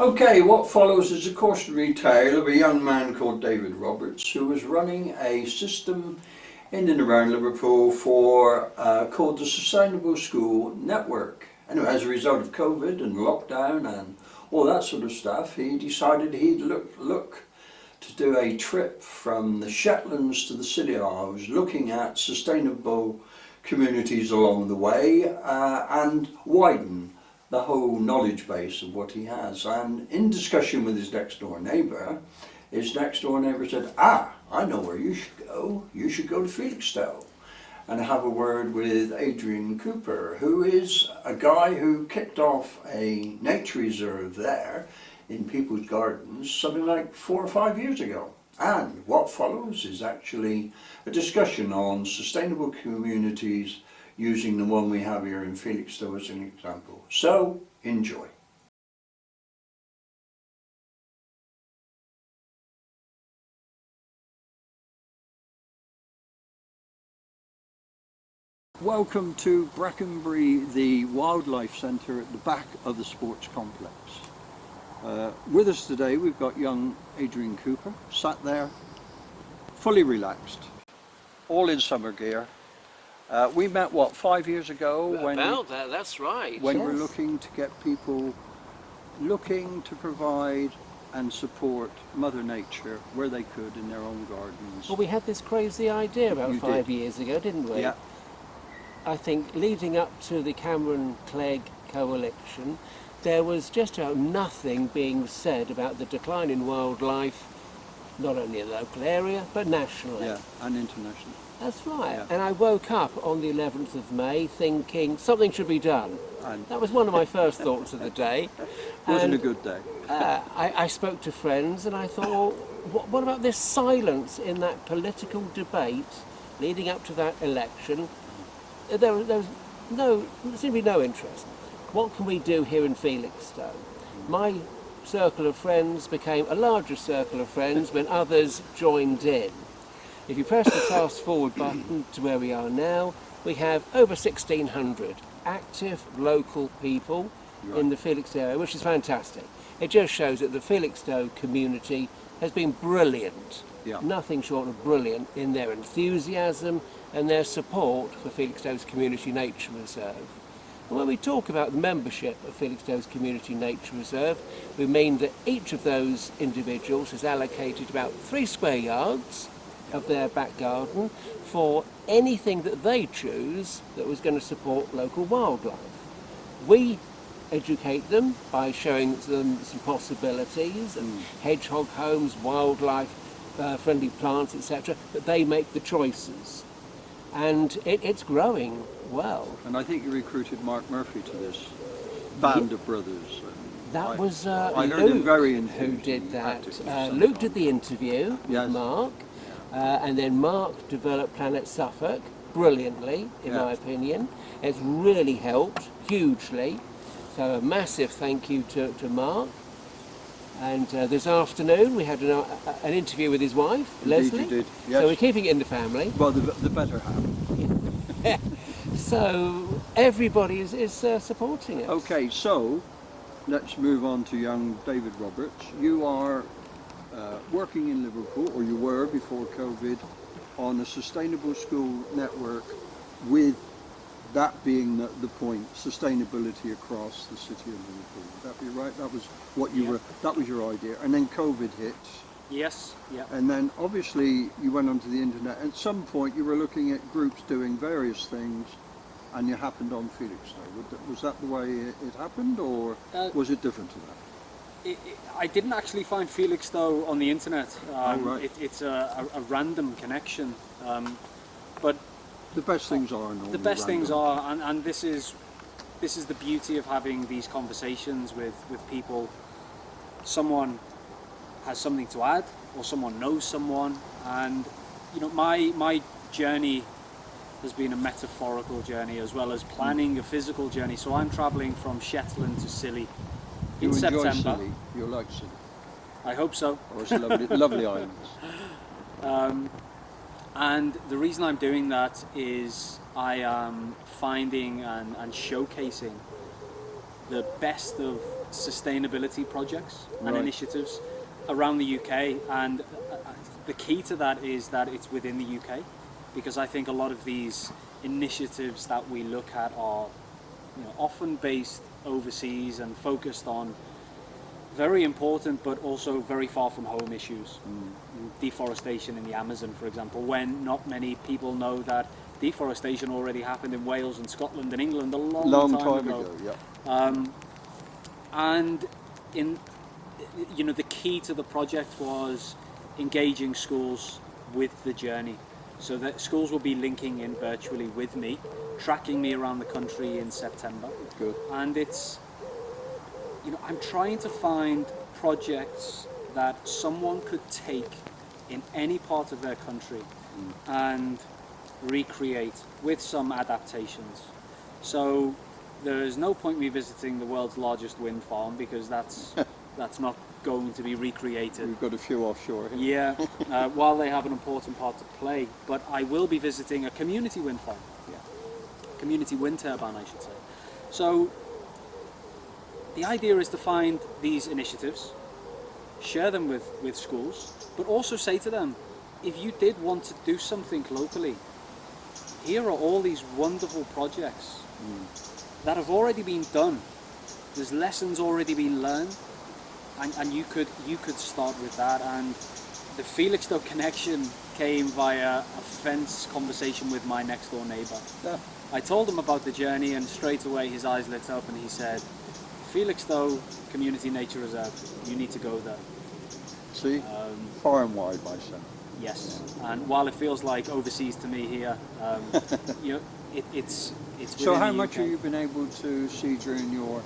Okay, what follows is a cautionary tale of a young man called David Roberts who was running a system in and around Liverpool called the Sustainable School Network. And as a result of COVID and lockdown and all that sort of stuff, he decided he'd look to do a trip from the Shetlands to the Scilly Isles, looking at sustainable communities along the way and widen the whole knowledge base of what he has. And in discussion with his next door neighbour said, I know where you should go. You should go to Felixstowe and have a word with Adrian Cooper, who is a guy who kicked off a nature reserve there in people's gardens something like 4 or 5 years ago. And what follows is actually a discussion on sustainable communities using the one we have here in Felixstowe as an example. So, enjoy. Welcome to Brackenbury, the wildlife centre at the back of the sports complex. With us today we've got young Adrian Cooper, sat there, fully relaxed, all in summer gear. We met, 5 years ago? That's right. When we're looking to get people looking to provide and support Mother Nature where they could in their own gardens. Well, we had this crazy idea about 5 years ago, didn't we? Yeah. I think leading up to the Cameron Clegg coalition, there was just nothing being said about the decline in wildlife, not only in the local area, but nationally. Yeah, and internationally. That's right. Yeah. And I woke up on the 11th of May thinking something should be done. And that was one of my first thoughts of the day. Wasn't a good day. I spoke to friends and I thought, well, what about this silence in that political debate leading up to that election? There seemed to be no interest. What can we do here in Felixstowe? My circle of friends became a larger circle of friends when others joined in. If you press the fast forward button to where we are now, we have over 1,600 active local people in the Felixstowe area, which is fantastic. It just shows that the Felixstowe community has been brilliant, nothing short of brilliant in their enthusiasm and their support for Felixstowe's Community Nature Reserve. And when we talk about the membership of Felixstowe's Community Nature Reserve, we mean that each of those individuals has allocated about 3 square yards of their back garden for anything that they choose that was going to support local wildlife. We educate them by showing them some possibilities and hedgehog homes, wildlife, friendly plants, etc., but they make the choices. And it's growing well. And I think you recruited Mark Murphy to this band of brothers. That was I heard him very who did that. Luke did the interview with Mark. And then Mark developed Planet Suffolk brilliantly, in my opinion. It's really helped hugely. So a massive thank you to Mark. And this afternoon we had an interview with his wife, Leslie. You did, yes. So we're keeping it in the family. Well, the better half. So everybody is supporting it. Okay, so let's move on to young David Roberts. You are working in Liverpool, or you were before COVID, on a sustainable school network, with that being the point, sustainability across the city of Liverpool. Would that be right? That was what you were. That was your idea. And then COVID hits. Yes. Yeah. And then obviously you went onto the internet. At some point you were looking at groups doing various things, and you happened on Felixstowe. Was that the way it happened, or was it different to that? I didn't actually find Felixstowe on the internet. Right. It's a random connection, but the best things are normally the best random. things are, and this is the beauty of having these conversations with people. Someone has something to add, or someone knows someone, and my journey has been a metaphorical journey as well as planning a physical journey. So I'm travelling from Shetland to Scilly in September. Scilly. You like Scilly? I hope so. Oh, it's lovely, lovely islands. And the reason I'm doing that is I am finding and showcasing the best of sustainability projects and Right. initiatives around the UK, and the key to that is that it's within the UK, because I think a lot of these initiatives that we look at are, you know, often based overseas and focused on very important but also very far from home issues. Deforestation in the Amazon, for example, when not many people know that deforestation already happened in Wales and Scotland and England a long time ago. Yeah. And in, you know, the key to the project was engaging schools with the journey, so that schools will be linking in virtually with me, tracking me around the country in September. Good. And it's, you know, I'm trying to find projects that someone could take in any part of their country and recreate with some adaptations. So there is no point me visiting the world's largest wind farm, because that's not going to be recreated. We've got a few offshore here. Yeah, while they have an important part to play, but I will be visiting a community wind farm. Yeah. Community wind turbine, I should say. So the idea is to find these initiatives, share them with schools, but also say to them, if you did want to do something locally, here are all these wonderful projects that have already been done. There's lessons already been learned, and you could start with that. And the Felixstowe connection came via a fence conversation with my next door neighbour. Yeah. I told him about the journey, and straight away his eyes lit up and he said, Felixstowe Community Nature Reserve, you need to go there. See, far and wide, my son. Yes, and while it feels like overseas to me here, you know, it's So within how the much UK. have you been able to see during your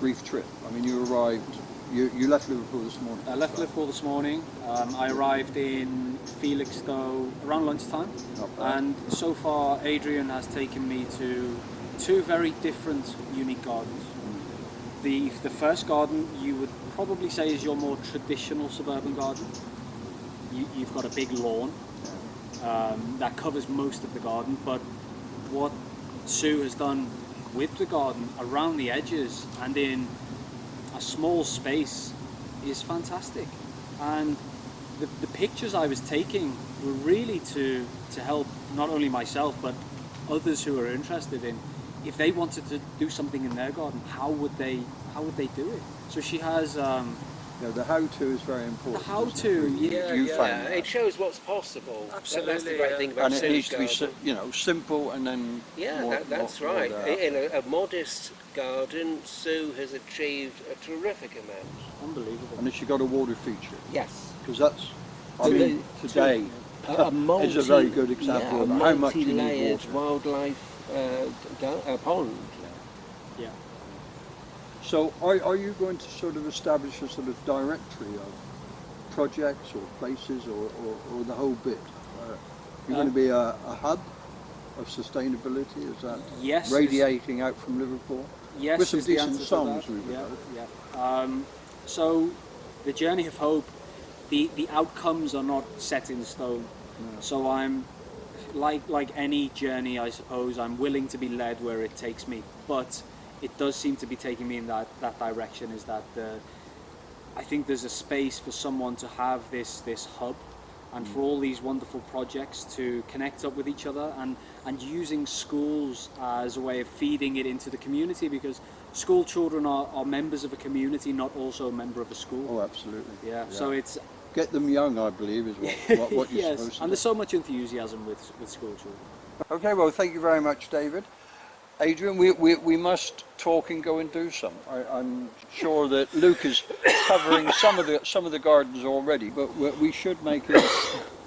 brief trip? I mean, you arrived, you left Liverpool this morning. I left Liverpool this morning. I arrived in Felixstowe around lunchtime, Not bad. and so far Adrian has taken me to two very different, unique gardens. The first garden you would probably say is your more traditional suburban garden. You've got a big lawn that covers most of the garden, but what Sue has done with the garden around the edges and in a small space is fantastic. And the pictures I was taking were really to help not only myself but others who are interested in, if they wanted to do something in their garden, how would they do it? So she has The how-to is very important. the how-to. isn't it? Yeah, You yeah. found that. It shows what's possible. Absolutely, That's the great yeah. thing about And it Sue's needs to be, garden. simple and then Yeah, more, that's more right. there. In a modest garden, Sue has achieved a terrific amount. Unbelievable. And has she got a water feature? Yes. Because that's, I mean, today A is a very good example of how much you need multi-layered water. wildlife pond. Yeah. So are you going to sort of establish a sort of directory of projects or places or the whole bit? You're going to be a hub of sustainability, is that Yes. radiating out from Liverpool? Yes, With some is the decent answer to songs, that. we would Yeah, hope. yeah. So the journey of hope, the outcomes are not set in stone. No. So I'm like any journey, I suppose, I'm willing to be led where it takes me. But it does seem to be taking me in that direction. Is that I think there's a space for someone to have this hub, and for all these wonderful projects to connect up with each other, and using schools as a way of feeding it into the community, because school children are members of a community, not also a member of a school. Oh, absolutely. Yeah, so it's Get them young, I believe, is what you're yes, supposed to and do. there's so much enthusiasm with school children. Okay, well, thank you very much, David. Adrian, we must talk and go and do some. I'm sure that Luke is covering some of the gardens already, but we should make it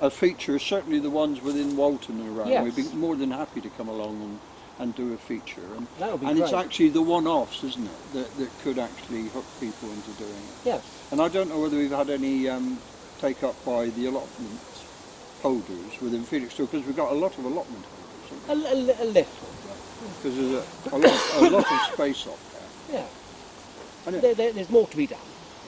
a feature. Certainly the ones within Walton and around. Yes. We'd be more than happy to come along and do a feature. And, That would be and it's great. actually the one-offs, isn't it, that could actually hook people into doing it. Yes. And I don't know whether we've had any take up by the allotment holders within Felixstowe, because we've got a lot of allotment holders, haven't we? A little. Because there's a lot of space up there. Yeah. And There's more to be done.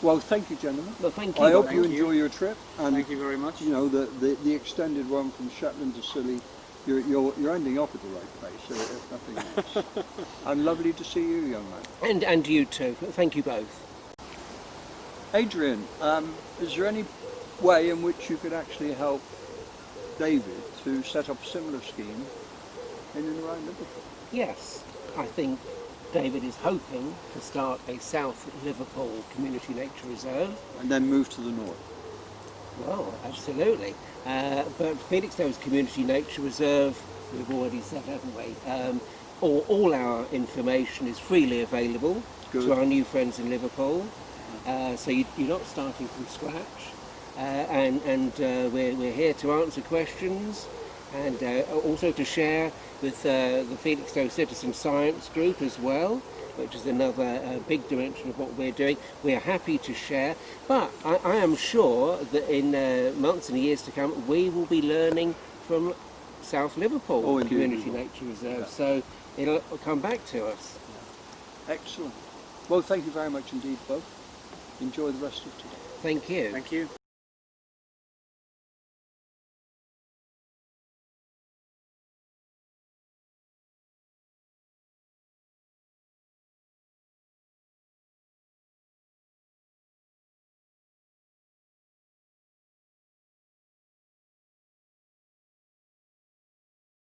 well, thank you, gentlemen. Well, thank you. I hope Thank you you. enjoy your trip, and Thank you very much. you know the extended one from Shetland to Scilly. You're ending up at the right place, if nothing else. And lovely to see you, young man. And you too. Thank you both. Adrian, is there any way in which you could actually help David to set up a similar scheme in and around Liverpool? Yes, I think David is hoping to start a South Liverpool Community Nature Reserve. And then move to the north? Well, absolutely. But Felixstowe'S Community Nature Reserve, we've already said, haven't we? All our information is freely available to our new friends in Liverpool. So you're not starting from scratch. And we're here to answer questions and also to share with the Felixstowe Citizen Science Group as well, which is another big dimension of what we're doing. We're happy to share, but I am sure that in months and years to come we will be learning from South Liverpool Community Nature Reserve, so it'll come back to us. Excellent. Well, thank you very much indeed, both. Enjoy the rest of today. Thank you. Thank you.